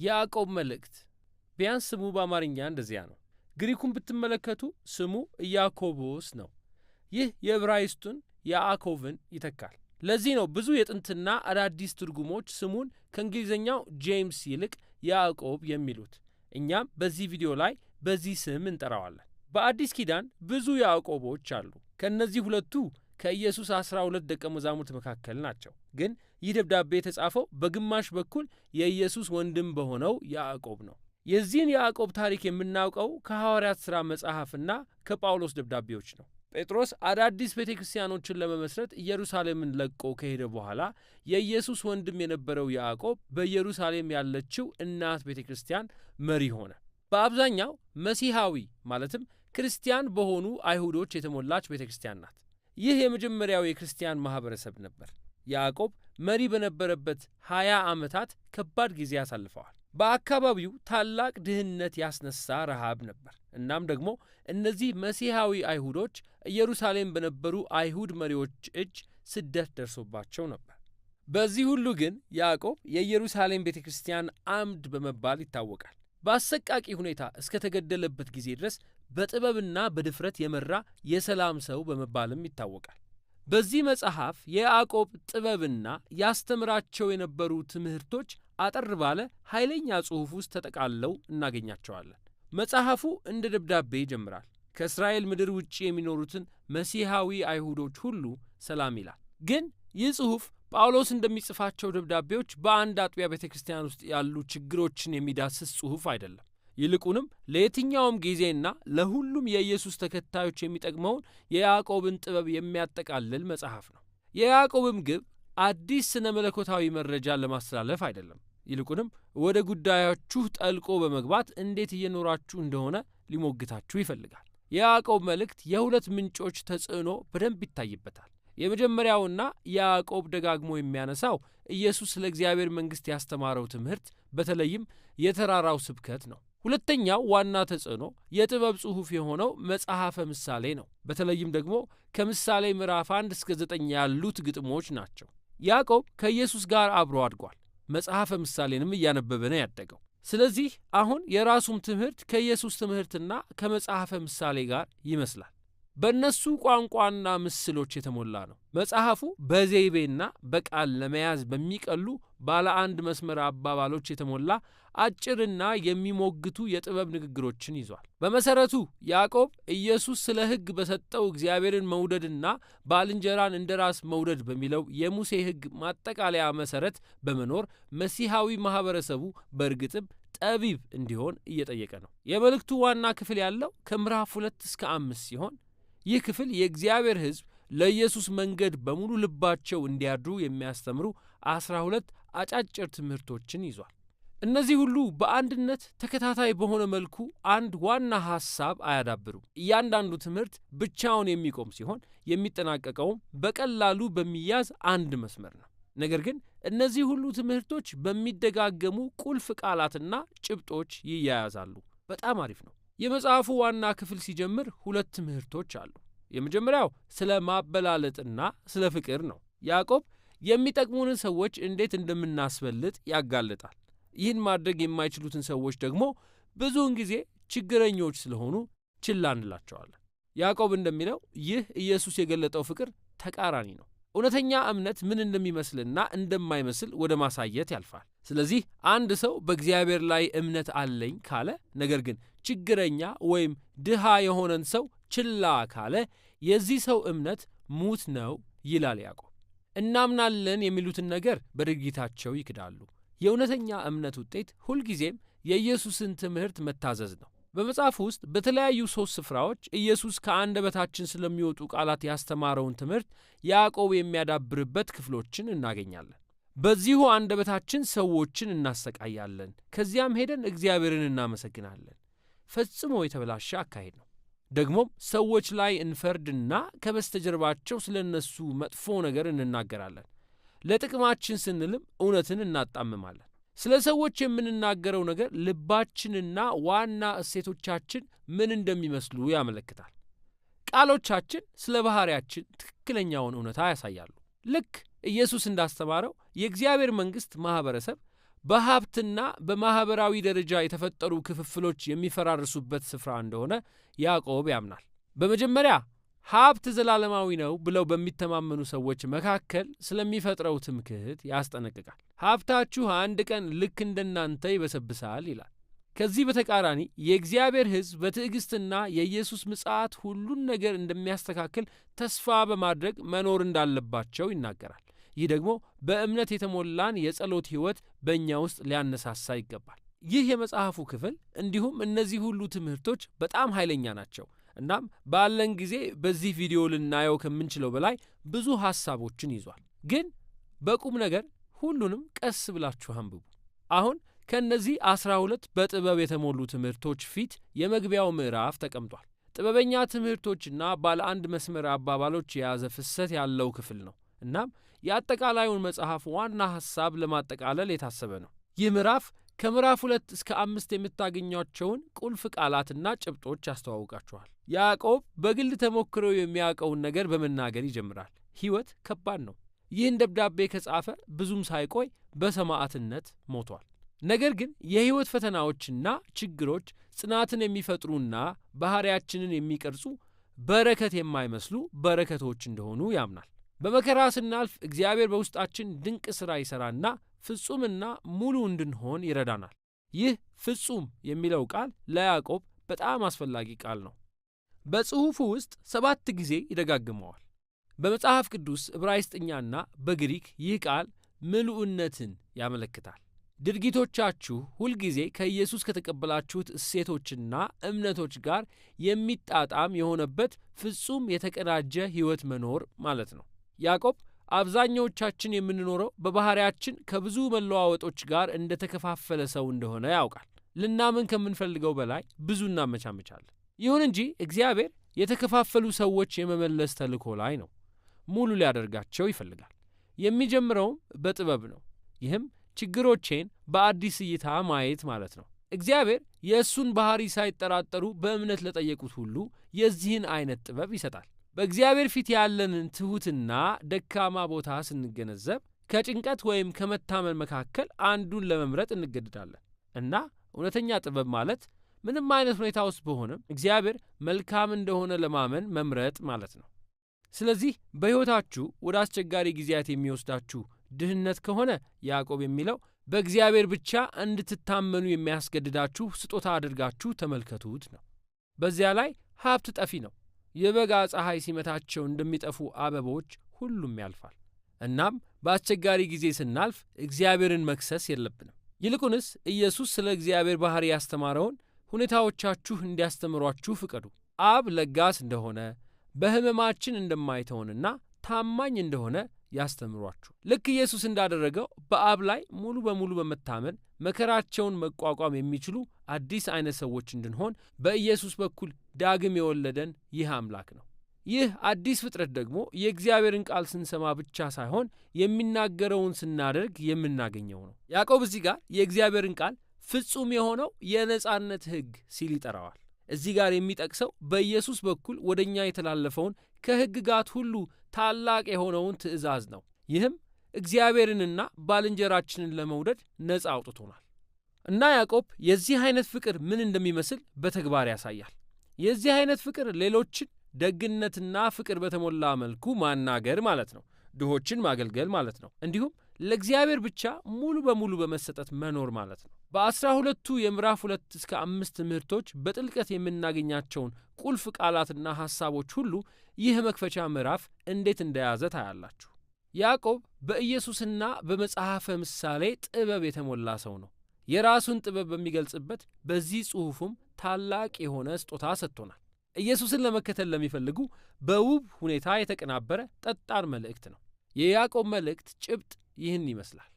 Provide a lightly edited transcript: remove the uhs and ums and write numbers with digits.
ያዕቆብ መልእክት ቢያንስ ስሙ በአማርኛ እንደዚያ ነው። ግሪኩን ብትመለከቱ ስሙ ኢያኮቦስ ነው። ይህ የዕብራይስጡን ያዕቆብን ይተካል። ለዚህ ነው ብዙ የጥንትና አዳዲስ ትርጉሞች ስሙን ከእንግሊዝኛው ጄምስ ይልቅ ያዕቆብ የሚሉት። እኛም በዚህ ቪዲዮ ላይ በዚህ ስም እንጠራዋለን። በአዲስ ኪዳን ብዙ ያዕቆቦች አሉ። ከእነዚህ ሁለቱ ከኢየሱስ 12 ደቀ መዛሙርት መካከል ናቸው። ግን ይህ ደብዳቤ የተጻፈው በግማሽ በኩል የኢየሱስ ወንድም በሆነው ያዕቆብ ነው። የዚህን ያዕቆብ ታሪክ የምናውቀው ከሐዋርያት ሥራ መጽሐፍና ከጳውሎስ ደብዳቤዎች ነው። ጴጥሮስ አዳዲስ ቤተ ክርስቲያኖችን ለመመስረት ኢየሩሳሌምን ለቆ ከሄደ በኋላ የኢየሱስ ወንድም የነበረው ያዕቆብ በኢየሩሳሌም ያለችው እናት ቤተ ክርስቲያን መሪ ሆነ። በአብዛኛው መሲሐዊ ማለትም ክርስቲያን በሆኑ አይሁዶች የተሞላች ቤተ ክርስቲያን ናት። ይህ የመጀመሪያው የክርስቲያን ማኅበረሰብ ነበር። ያዕቆብ መሪ በነበረበት 20 ዓመታት ከባድ ጊዜ አሳልፈዋል። በአካባቢው ታላቅ ድህነት ያስነሳ ረሃብ ነበር። እናም ደግሞ እነዚህ መሲሐዊ አይሁዶች ኢየሩሳሌም በነበሩ አይሁድ መሪዎች እጅ ስደት ደርሶባቸው ነበር። በዚህ ሁሉ ግን ያዕቆብ የኢየሩሳሌም ቤተ ክርስቲያን አምድ በመባል ይታወቃል። በአሰቃቂ ሁኔታ እስከተገደለበት ጊዜ ድረስ በጥበብና በድፍረት የመራ የሰላም ሰው በመባልም ይታወቃል። በዚህ መጽሐፍ የያዕቆብ ጥበብና ያስተምራቸው የነበሩ ትምህርቶች አጠር ባለ ኃይለኛ ጽሑፍ ውስጥ ተጠቃልለው እናገኛቸዋለን። መጽሐፉ እንደ ደብዳቤ ይጀምራል። ከእስራኤል ምድር ውጭ የሚኖሩትን መሲሐዊ አይሁዶች ሁሉ ሰላም ይላል። ግን ይህ ጽሑፍ ጳውሎስ እንደሚጽፋቸው ደብዳቤዎች በአንድ አጥቢያ ቤተ ክርስቲያን ውስጥ ያሉ ችግሮችን የሚዳስስ ጽሑፍ አይደለም። ይልቁንም ለየትኛውም ጊዜና ለሁሉም የኢየሱስ ተከታዮች የሚጠቅመውን የያዕቆብን ጥበብ የሚያጠቃልል መጽሐፍ ነው። የያዕቆብም ግብ አዲስ ስነ መለኮታዊ መረጃን ለማስተላለፍ አይደለም። ይልቁንም ወደ ጉዳያችሁ ጠልቆ በመግባት እንዴት እየኖራችሁ እንደሆነ ሊሞግታችሁ ይፈልጋል። የያዕቆብ መልእክት የሁለት ምንጮች ተጽዕኖ በደንብ ይታይበታል። የመጀመሪያውና ያዕቆብ ደጋግሞ የሚያነሳው ኢየሱስ ስለ እግዚአብሔር መንግሥት ያስተማረው ትምህርት በተለይም የተራራው ስብከት ነው። ሁለተኛው ዋና ተጽዕኖ የጥበብ ጽሑፍ የሆነው መጽሐፈ ምሳሌ ነው። በተለይም ደግሞ ከምሳሌ ምዕራፍ 1 እስከ 9 ያሉት ግጥሞች ናቸው። ያዕቆብ ከኢየሱስ ጋር አብሮ አድጓል። መጽሐፈ ምሳሌንም እያነበበ ነው ያደገው። ስለዚህ አሁን የራሱም ትምህርት ከኢየሱስ ትምህርትና ከመጽሐፈ ምሳሌ ጋር ይመስላል። በእነሱ ቋንቋና ምስሎች የተሞላ ነው። መጽሐፉ በዘይቤና በቃል ለመያዝ በሚቀሉ ባለ አንድ መስመር አባባሎች የተሞላ አጭርና የሚሞግቱ የጥበብ ንግግሮችን ይዟል። በመሠረቱ ያዕቆብ ኢየሱስ ስለ ሕግ በሰጠው እግዚአብሔርን መውደድና ባልንጀራን እንደ ራስ መውደድ በሚለው የሙሴ ሕግ ማጠቃለያ መሠረት በመኖር መሲሐዊ ማኅበረሰቡ በእርግጥም ጠቢብ እንዲሆን እየጠየቀ ነው። የመልእክቱ ዋና ክፍል ያለው ከምዕራፍ 2 እስከ 5 ሲሆን ይህ ክፍል የእግዚአብሔር ሕዝብ ለኢየሱስ መንገድ በሙሉ ልባቸው እንዲያድሩ የሚያስተምሩ 12 አጫጭር ትምህርቶችን ይዟል። እነዚህ ሁሉ በአንድነት ተከታታይ በሆነ መልኩ አንድ ዋና ሐሳብ አያዳብሩም። እያንዳንዱ ትምህርት ብቻውን የሚቆም ሲሆን የሚጠናቀቀውም በቀላሉ በሚያዝ አንድ መስመር ነው። ነገር ግን እነዚህ ሁሉ ትምህርቶች በሚደጋገሙ ቁልፍ ቃላትና ጭብጦች ይያያዛሉ። በጣም አሪፍ ነው። የመጽሐፉ ዋና ክፍል ሲጀምር 2 ትምህርቶች አሉ። የመጀመሪያው ስለ ማበላለጥና ስለ ፍቅር ነው። ያዕቆብ የሚጠቅሙንን ሰዎች እንዴት እንደምናስበልጥ ያጋልጣል። ይህን ማድረግ የማይችሉትን ሰዎች ደግሞ ብዙውን ጊዜ ችግረኞች ስለሆኑ ችላ እንላቸዋለን። ያዕቆብ እንደሚለው ይህ ኢየሱስ የገለጠው ፍቅር ተቃራኒ ነው። እውነተኛ እምነት ምን እንደሚመስልና እንደማይመስል ወደ ማሳየት ያልፋል። ስለዚህ አንድ ሰው በእግዚአብሔር ላይ እምነት አለኝ ካለ ነገር ግን ችግረኛ ወይም ድሃ የሆነን ሰው ችላ ካለ የዚህ ሰው እምነት ሙት ነው ይላል ያዕቆብ። እናምናለን የሚሉትን ነገር በድርጊታቸው ይክዳሉ። የእውነተኛ እምነት ውጤት ሁልጊዜም የኢየሱስን ትምህርት መታዘዝ ነው። በመጽሐፍ ውስጥ በተለያዩ 3 ስፍራዎች ኢየሱስ ከአንደበታችን ስለሚወጡ ቃላት ያስተማረውን ትምህርት ያዕቆብ የሚያዳብርበት ክፍሎችን እናገኛለን። በዚሁ አንደበታችን ሰዎችን እናሰቃያለን፣ ከዚያም ሄደን እግዚአብሔርን እናመሰግናለን። ፈጽሞ የተበላሸ አካሄድ ነው። ደግሞም ሰዎች ላይ እንፈርድና ከበስተጀርባቸው ስለ እነሱ መጥፎ ነገር እንናገራለን። ለጥቅማችን ስንልም እውነትን እናጣምማለን። ስለ ሰዎች የምንናገረው ነገር ልባችንና ዋና እሴቶቻችን ምን እንደሚመስሉ ያመለክታል። ቃሎቻችን ስለ ባህሪያችን ትክክለኛውን እውነታ ያሳያሉ። ልክ ኢየሱስ እንዳስተማረው የእግዚአብሔር መንግሥት ማኅበረሰብ በሀብትና በማኅበራዊ ደረጃ የተፈጠሩ ክፍፍሎች የሚፈራርሱበት ስፍራ እንደሆነ ያዕቆብ ያምናል። በመጀመሪያ ሀብት ዘላለማዊ ነው ብለው በሚተማመኑ ሰዎች መካከል ስለሚፈጥረው ትምክህት ያስጠነቅቃል። ሀብታችሁ አንድ ቀን ልክ እንደናንተ ይበሰብሳል ይላል። ከዚህ በተቃራኒ የእግዚአብሔር ሕዝብ በትዕግሥትና የኢየሱስ ምጽአት ሁሉን ነገር እንደሚያስተካክል ተስፋ በማድረግ መኖር እንዳለባቸው ይናገራል። ይህ ደግሞ በእምነት የተሞላን የጸሎት ሕይወት በእኛ ውስጥ ሊያነሳሳ ይገባል። ይህ የመጽሐፉ ክፍል እንዲሁም እነዚህ ሁሉ ትምህርቶች በጣም ኃይለኛ ናቸው። እናም ባለን ጊዜ በዚህ ቪዲዮ ልናየው ከምንችለው በላይ ብዙ ሐሳቦችን ይዟል። ግን በቁም ነገር ሁሉንም ቀስ ብላችሁ አንብቡ። አሁን ከእነዚህ 12 በጥበብ የተሞሉ ትምህርቶች ፊት የመግቢያው ምዕራፍ ተቀምጧል። ጥበበኛ ትምህርቶችና ባለ አንድ መስመር አባባሎች የያዘ ፍሰት ያለው ክፍል ነው። እናም የአጠቃላዩን መጽሐፍ ዋና ሐሳብ ለማጠቃለል የታሰበ ነው። ይህ ምዕራፍ ከምዕራፍ 2 እስከ 5 የምታገኟቸውን ቁልፍ ቃላትና ጭብጦች ያስተዋውቃችኋል። ያዕቆብ በግል ተሞክሮ የሚያውቀውን ነገር በመናገር ይጀምራል። ሕይወት ከባድ ነው። ይህን ደብዳቤ ከጻፈ ብዙም ሳይቆይ በሰማዕትነት ሞቷል። ነገር ግን የሕይወት ፈተናዎችና ችግሮች ጽናትን የሚፈጥሩና ባሕሪያችንን የሚቀርጹ በረከት የማይመስሉ በረከቶች እንደሆኑ ያምናል። በመከራ ስናልፍ እግዚአብሔር በውስጣችን ድንቅ ሥራ ይሠራና ፍጹምና ሙሉ እንድንሆን ይረዳናል። ይህ ፍጹም የሚለው ቃል ለያዕቆብ በጣም አስፈላጊ ቃል ነው። በጽሑፉ ውስጥ 7 ጊዜ ይደጋግመዋል። በመጽሐፍ ቅዱስ ዕብራይስጥኛና በግሪክ ይህ ቃል ምሉዕነትን ያመለክታል። ድርጊቶቻችሁ ሁልጊዜ ከኢየሱስ ከተቀበላችሁት እሴቶችና እምነቶች ጋር የሚጣጣም የሆነበት ፍጹም የተቀናጀ ሕይወት መኖር ማለት ነው። ያዕቆብ አብዛኛዎቻችን የምንኖረው በባሕሪያችን ከብዙ መለዋወጦች ጋር እንደተከፋፈለ ሰው እንደሆነ ያውቃል። ልናምን ከምንፈልገው በላይ ብዙ እናመቻመቻለን። ይሁን እንጂ እግዚአብሔር የተከፋፈሉ ሰዎች የመመለስ ተልእኮ ላይ ነው። ሙሉ ሊያደርጋቸው ይፈልጋል። የሚጀምረውም በጥበብ ነው። ይህም ችግሮቼን በአዲስ እይታ ማየት ማለት ነው። እግዚአብሔር የእሱን ባሕሪ ሳይጠራጠሩ በእምነት ለጠየቁት ሁሉ የዚህን አይነት ጥበብ ይሰጣል። በእግዚአብሔር ፊት ያለንን ትሑትና ደካማ ቦታ ስንገነዘብ ከጭንቀት ወይም ከመታመን መካከል አንዱን ለመምረጥ እንገድዳለን እና እውነተኛ ጥበብ ማለት ምንም አይነት ሁኔታ ውስጥ በሆነም እግዚአብሔር መልካም እንደሆነ ለማመን መምረጥ ማለት ነው። ስለዚህ በሕይወታችሁ ወደ አስቸጋሪ ጊዜያት የሚወስዳችሁ ድህነት ከሆነ ያዕቆብ የሚለው በእግዚአብሔር ብቻ እንድትታመኑ የሚያስገድዳችሁ ስጦታ አድርጋችሁ ተመልከቱት ነው። በዚያ ላይ ሀብት ጠፊ ነው። የበጋ ፀሐይ ሲመታቸው እንደሚጠፉ አበቦች ሁሉም ያልፋል። እናም በአስቸጋሪ ጊዜ ስናልፍ እግዚአብሔርን መክሰስ የለብንም። ይልቁንስ ኢየሱስ ስለ እግዚአብሔር ባሕሪ ያስተማረውን ሁኔታዎቻችሁ እንዲያስተምሯችሁ ፍቀዱ። አብ ለጋስ እንደሆነ በሕመማችን እንደማይተውንና ታማኝ እንደሆነ ያስተምሯችሁ። ልክ ኢየሱስ እንዳደረገው በአብ ላይ ሙሉ በሙሉ በመታመን መከራቸውን መቋቋም የሚችሉ አዲስ አይነት ሰዎች እንድንሆን በኢየሱስ በኩል ዳግም የወለደን ይህ አምላክ ነው። ይህ አዲስ ፍጥረት ደግሞ የእግዚአብሔርን ቃል ስንሰማ ብቻ ሳይሆን የሚናገረውን ስናደርግ የምናገኘው ነው። ያዕቆብ እዚህ ጋር የእግዚአብሔርን ቃል ፍጹም የሆነው የነጻነት ሕግ ሲል ይጠራዋል። እዚህ ጋር የሚጠቅሰው በኢየሱስ በኩል ወደ እኛ የተላለፈውን ከሕግጋት ሁሉ ታላቅ የሆነውን ትእዛዝ ነው። ይህም እግዚአብሔርንና ባልንጀራችንን ለመውደድ ነጻ አውጥቶናል እና ያዕቆብ የዚህ አይነት ፍቅር ምን እንደሚመስል በተግባር ያሳያል። የዚህ አይነት ፍቅር ሌሎችን ደግነትና ፍቅር በተሞላ መልኩ ማናገር ማለት ነው። ድሆችን ማገልገል ማለት ነው። እንዲሁም ለእግዚአብሔር ብቻ ሙሉ በሙሉ በመሰጠት መኖር ማለት ነው። በ12ቱ የምዕራፍ 2 እስከ 5 ትምህርቶች በጥልቀት የምናገኛቸውን ቁልፍ ቃላትና ሐሳቦች ሁሉ ይህ መክፈቻ ምዕራፍ እንዴት እንደያዘ ታያላችሁ። ያዕቆብ በኢየሱስና በመጽሐፈ ምሳሌ ጥበብ የተሞላ ሰው ነው። የራሱን ጥበብ በሚገልጽበት በዚህ ጽሑፉም ታላቅ የሆነ ስጦታ ሰጥቶናል። ኢየሱስን ለመከተል ለሚፈልጉ በውብ ሁኔታ የተቀናበረ ጠጣር መልእክት ነው። የያዕቆብ መልእክት ጭብጥ ይህን ይመስላል።